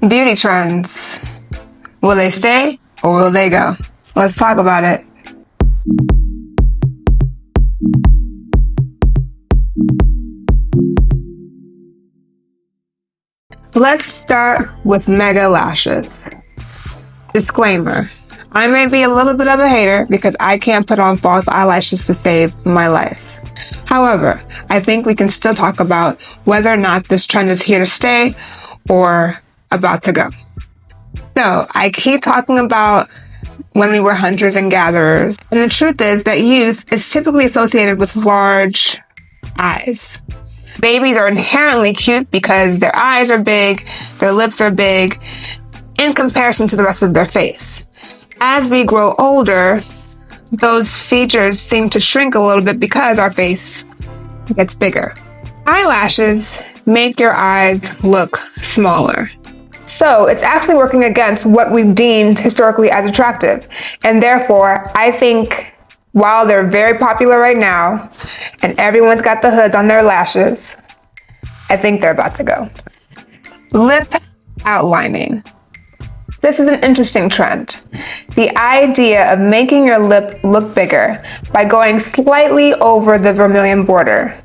Beauty trends. Will they stay or will they go? Let's talk about it. Let's start with mega lashes. Disclaimer. I may be a little bit of a hater because I can't put on false eyelashes to save my life. However, I think we can still talk about whether or not this trend is here to stay or about to go. So, I keep talking about when we were hunters and gatherers, and the truth is that youth is typically associated with large eyes. Babies are inherently cute because their eyes are big, their lips are big, in comparison to the rest of their face. As we grow older, those features seem to shrink a little bit because our face gets bigger. Eyelashes make your eyes look smaller. So it's actually working against what we've deemed historically as attractive. And therefore, I think while they're very popular right now, and everyone's got the hoods on their lashes, I think they're about to go. Lip outlining. This is an interesting trend. The idea of making your lip look bigger by going slightly over the vermilion border.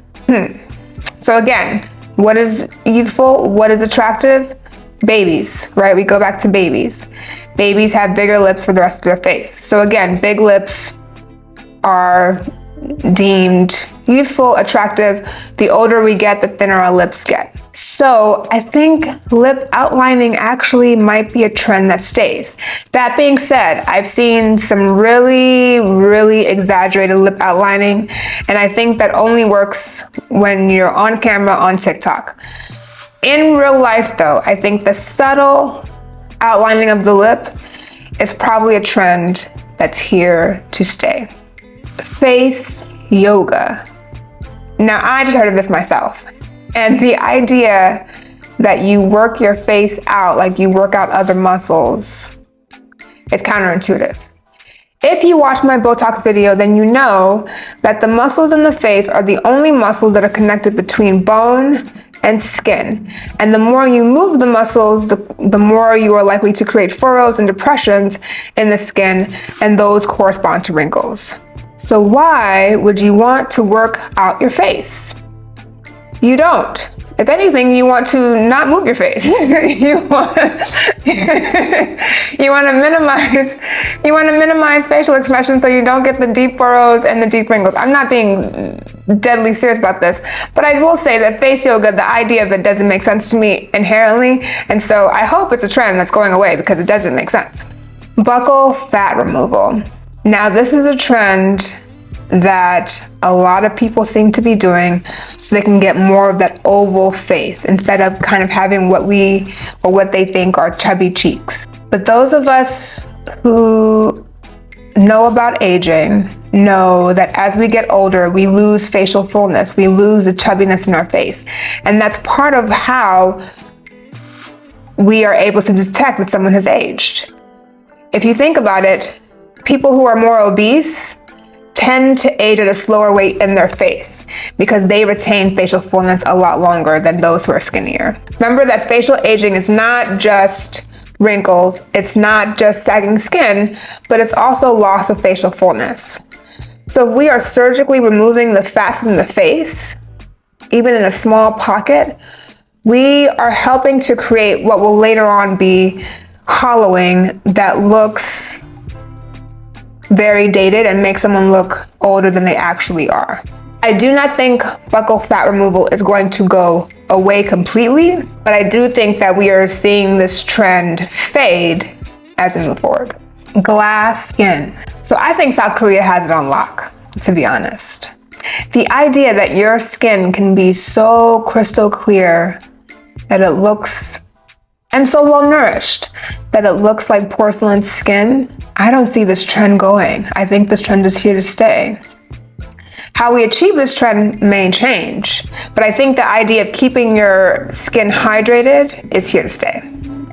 So again, what is youthful? What is attractive? Babies, right? We go back to babies. Babies have bigger lips for the rest of their face. So again, big lips are deemed youthful, attractive. The older we get, the thinner our lips get. So I think lip outlining actually might be a trend that stays. That being said, I've seen some really exaggerated lip outlining, and I think that only works when you're on camera on TikTok. In real life though, I think the subtle outlining of the lip is probably a trend that's here to stay. Face yoga. Now, I just heard of this myself. And the idea that you work your face out like you work out other muscles is counterintuitive. If you watch my Botox video, then you know that the muscles in the face are the only muscles that are connected between bone and skin. And the more you move the muscles, the more you are likely to create furrows and depressions in the skin, and those correspond to wrinkles. So why would you want to work out your face? You don't. If anything, you want to not move your face. you want to minimize facial expression so you don't get the deep furrows and the deep wrinkles. I'm not being deadly serious about this, but I will say that face yoga, the idea of it doesn't make sense to me inherently, and so I hope it's a trend that's going away because it doesn't make sense. Buccal fat removal. Now, this is a trend that a lot of people seem to be doing so they can get more of that oval face instead of kind of having what they think are chubby cheeks. But those of us who know about aging know that as we get older, we lose facial fullness, we lose the chubbiness in our face. And that's part of how we are able to detect that someone has aged. If you think about it, people who are more obese tend to age at a slower rate in their face because they retain facial fullness a lot longer than those who are skinnier. Remember that facial aging is not just wrinkles, it's not just sagging skin, but it's also loss of facial fullness. So if we are surgically removing the fat from the face, even in a small pocket, we are helping to create what will later on be hollowing that looks very dated and make someone look older than they actually are. I do not think buccal fat removal is going to go away completely, but I do think that we are seeing this trend fade as we move forward. Glass skin. So I think South Korea has it on lock, to be honest. The idea that your skin can be so crystal clear that it looks, and so well nourished, that it looks like porcelain skin, I don't see this trend going. I think this trend is here to stay. How we achieve this trend may change, but I think the idea of keeping your skin hydrated is here to stay.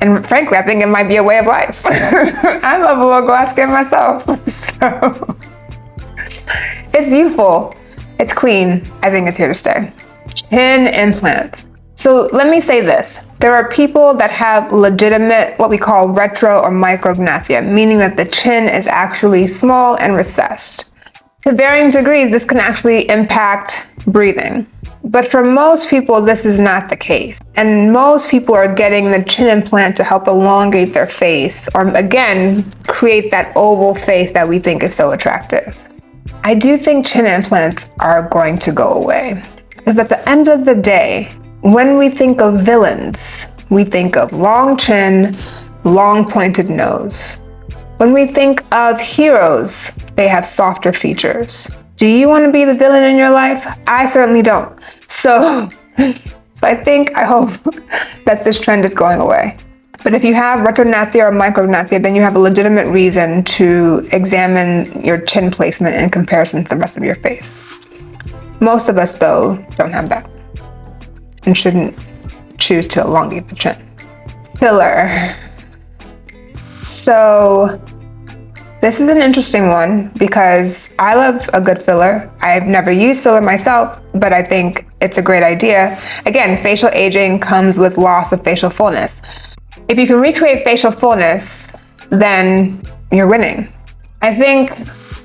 And frankly, I think it might be a way of life. I love a little glass skin myself. So it's youthful, it's clean. I think it's here to stay. Chin implants. So let me say this. There are people that have legitimate, what we call retro or micrognathia, meaning that the chin is actually small and recessed. To varying degrees, this can actually impact breathing. But for most people, this is not the case. And most people are getting the chin implant to help elongate their face, or again, create that oval face that we think is so attractive. I do think chin implants are going to go away. Because at the end of the day, when we think of villains, we think of long chin, long pointed nose. When we think of heroes, they have softer features. Do you want to be the villain in your life? I certainly don't. So I hope that this trend is going away. But if you have retrognathia or micrognathia, then you have a legitimate reason to examine your chin placement in comparison to the rest of your face. Most of us, though, don't have that and shouldn't choose to elongate the chin. Filler. So this is an interesting one because I love a good filler. I've never used filler myself, but I think it's a great idea. Again, facial aging comes with loss of facial fullness. If you can recreate facial fullness, then you're winning. I think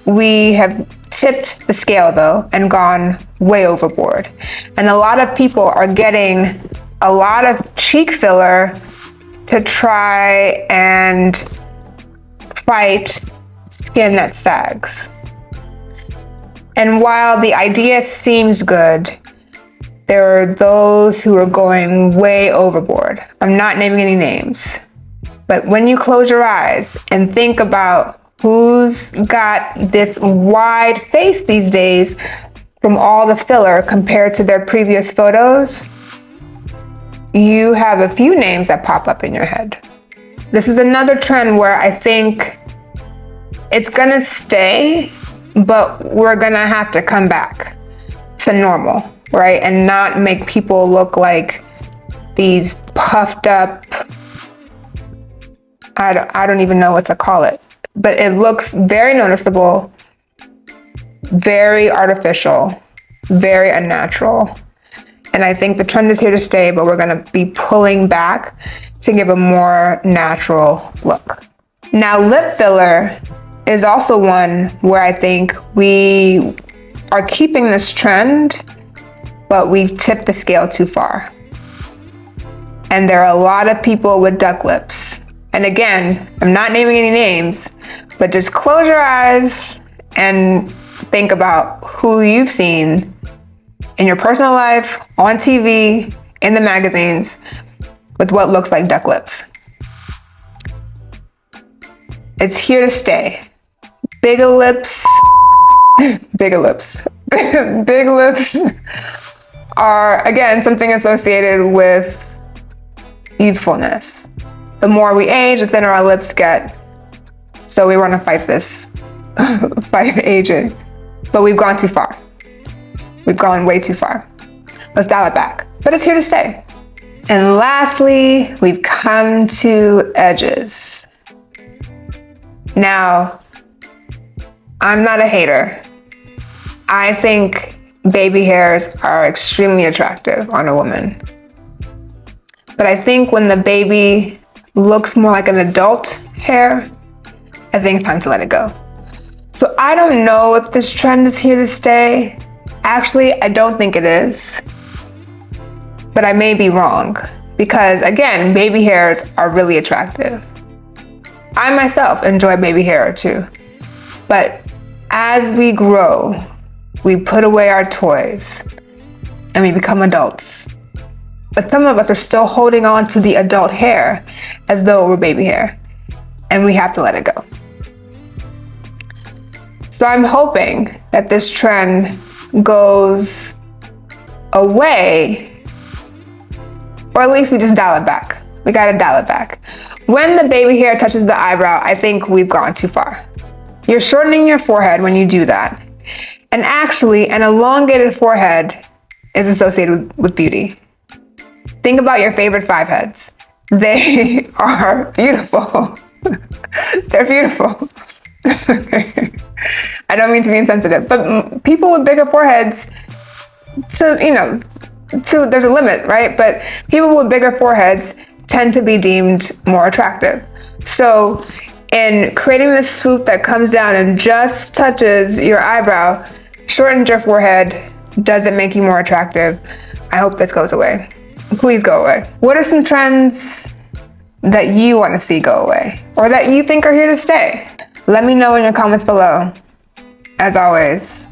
we have tipped the scale though and gone way overboard. And a lot of people are getting a lot of cheek filler to try and fight skin that sags. And while the idea seems good, there are those who are going way overboard. I'm not naming any names, but when you close your eyes and think about who's got this wide face these days from all the filler compared to their previous photos, you have a few names that pop up in your head. This is another trend where I think it's gonna stay, but we're gonna have to come back to normal, right? And not make people look like these puffed up, I don't even know what to call it, but it looks very noticeable, very artificial, very unnatural. And I think the trend is here to stay, but we're gonna be pulling back to give a more natural look. Now, lip filler is also one where I think we are keeping this trend, but we've tipped the scale too far. And there are a lot of people with duck lips. And again, I'm not naming any names, but just close your eyes and think about who you've seen in your personal life, on TV, in the magazines, with what looks like duck lips. It's here to stay. Bigger lips, bigger lips. Big lips are, again, something associated with youthfulness. The more we age, the thinner our lips get. So we want to fight this, fight aging. But we've gone too far. We've gone way too far. Let's dial it back. But it's here to stay. And lastly, we've come to edges. Now, I'm not a hater. I think baby hairs are extremely attractive on a woman. But I think when the baby looks more like an adult hair, I think it's time to let it go. So I don't know if this trend is here to stay. Actually, I don't think it is. But I may be wrong because, again, baby hairs are really attractive. I myself enjoy baby hair too. But as we grow, we put away our toys and we become adults. But some of us are still holding on to the adult hair as though it were baby hair, and we have to let it go. So I'm hoping that this trend goes away, or at least we just dial it back. We gotta dial it back. When the baby hair touches the eyebrow, I think we've gone too far. You're shortening your forehead when you do that. And actually, an elongated forehead is associated with beauty. Think about your favorite 5 heads. They are beautiful. They're beautiful. I don't mean to be insensitive, but people with bigger foreheads, so, there's a limit, right? But people with bigger foreheads tend to be deemed more attractive. So in creating this swoop that comes down and just touches your eyebrow, shortens your forehead, doesn't make you more attractive. I hope this goes away. Please go away. What are some trends that you want to see go away or that you think are here to stay? Let me know in your comments below. As always,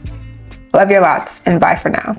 love you lots and bye for now.